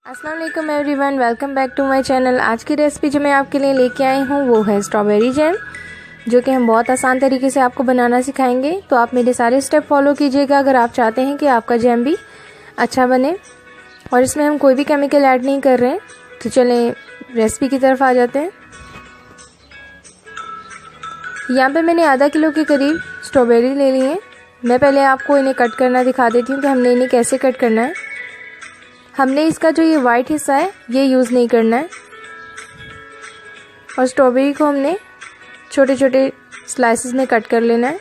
अस्सलाम वालेकुम everyone, welcome back to my channel. आज की रेसिपी जो मैं आपके लिए लेके आई हूँ वो है स्ट्रॉबेरी जैम, जो कि हम बहुत आसान तरीके से आपको बनाना सिखाएंगे। तो आप मेरे सारे स्टेप फॉलो कीजिएगा अगर आप चाहते हैं कि आपका जैम भी अच्छा बने। और इसमें हम कोई भी केमिकल ऐड नहीं कर रहे हैं। तो चलें रेसिपी की तरफ आ जाते हैं। यहाँ पे मैंने आधा किलो के करीब स्ट्रॉबेरी ले ली है। मैं पहले आपको इन्हें कट करना दिखा देती हूँ कि हमने इन्हें कैसे कट करना है। हमने इसका जो ये वाइट हिस्सा है ये यूज़ नहीं करना है। और स्ट्रॉबेरी को हमने छोटे छोटे स्लाइसेस में कट कर लेना है।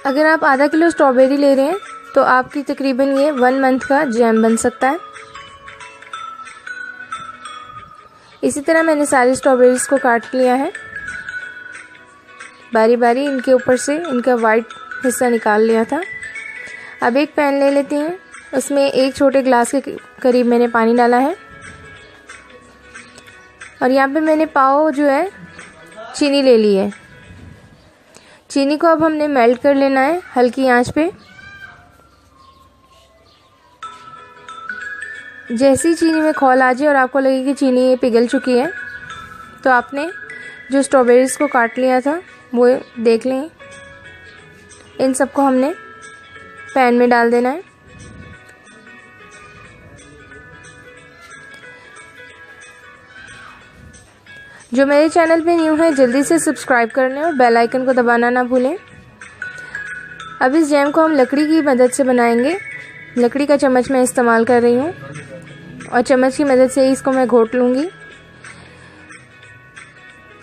अगर आप आधा किलो स्ट्रॉबेरी ले रहे हैं तो आपकी तकरीबन ये 1 मंथ का जैम बन सकता है। इसी तरह मैंने सारी स्ट्रॉबेरीज को काट लिया है बारी बारी। इनके ऊपर से इनका वाइट हिस्सा निकाल लिया था। अब एक पैन ले लेते हैं, उसमें 1 छोटे ग्लास के करीब मैंने पानी डाला है। और यहाँ पे मैंने पाव जो है चीनी ले ली है। चीनी को अब हमने मेल्ट कर लेना है हल्की आंच पे। जैसी चीनी में खौल आ जाए और आपको लगे कि चीनी ये पिघल चुकी है तो आपने जो स्ट्रॉबेरीज को काट लिया था वो देख लें। इन सबको हमने पैन में डाल देना है। जो मेरे चैनल पे न्यू है जल्दी से सब्सक्राइब कर लें और बेल आइकन को दबाना ना भूलें। अब इस जैम को हम लकड़ी की मदद से बनाएंगे। लकड़ी का चम्मच मैं इस्तेमाल कर रही हूँ और चम्मच की मदद से ही इसको मैं घोट लूँगी।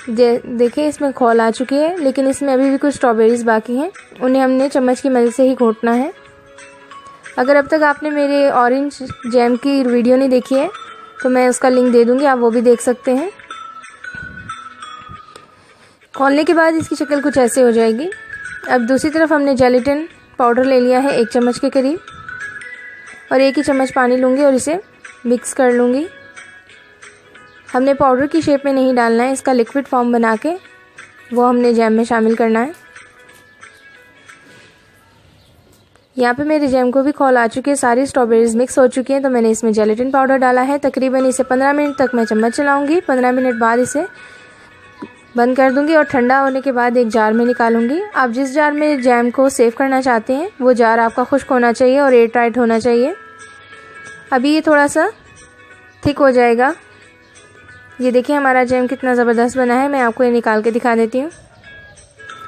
देखिए इसमें खौल आ चुकी है, लेकिन इसमें अभी भी कुछ स्ट्रॉबेरीज बाकी हैं। उन्हें हमने चम्मच की मदद से ही घोटना है। अगर अब तक आपने मेरे ऑरेंज जैम की वीडियो नहीं देखी है तो मैं उसका लिंक दे दूँगी, आप वो भी देख सकते हैं। खोलने के बाद इसकी शक्ल कुछ ऐसे हो जाएगी। अब दूसरी तरफ हमने जेलेटिन पाउडर ले लिया है 1 चम्मच के करीब, और 1 ही चम्मच पानी लूँगी और इसे मिक्स कर लूँगी। हमने पाउडर की शेप में नहीं डालना है, इसका लिक्विड फॉर्म बना के वो हमने जैम में शामिल करना है। यहाँ पे मेरे जैम को भी खौल आ चुकी है, सारी स्ट्रॉबेरीज मिक्स हो चुकी हैं। तो मैंने इसमें जेलेटिन पाउडर डाला है। तकरीबन इसे 15 मिनट तक मैं चम्मच चलाऊंगी। 15 मिनट बाद इसे बंद कर दूंगी और ठंडा होने के बाद एक जार में निकालूंगी। आप जिस जार में जैम को सेव करना चाहते हैं वो जार आपका खुश्क होना चाहिए और एयर टाइट होना चाहिए। अभी ये थोड़ा सा थिक हो जाएगा। ये देखिए हमारा जैम कितना ज़बरदस्त बना है। मैं आपको ये निकाल के दिखा देती हूँ।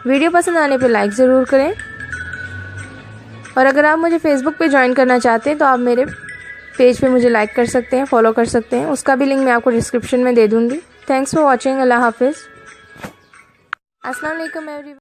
वीडियो पसंद आने पे लाइक ज़रूर करें। और अगर आप मुझे फेसबुक पे ज्वाइन करना चाहते हैं तो आप मेरे पेज पे मुझे लाइक कर सकते हैं, फॉलो कर सकते हैं। उसका भी लिंक मैं आपको डिस्क्रिप्शन में दे दूँगी। Thanks for watching. अल्लाह हाफिज़। अस्सलाम वालेकुम एवरीवन।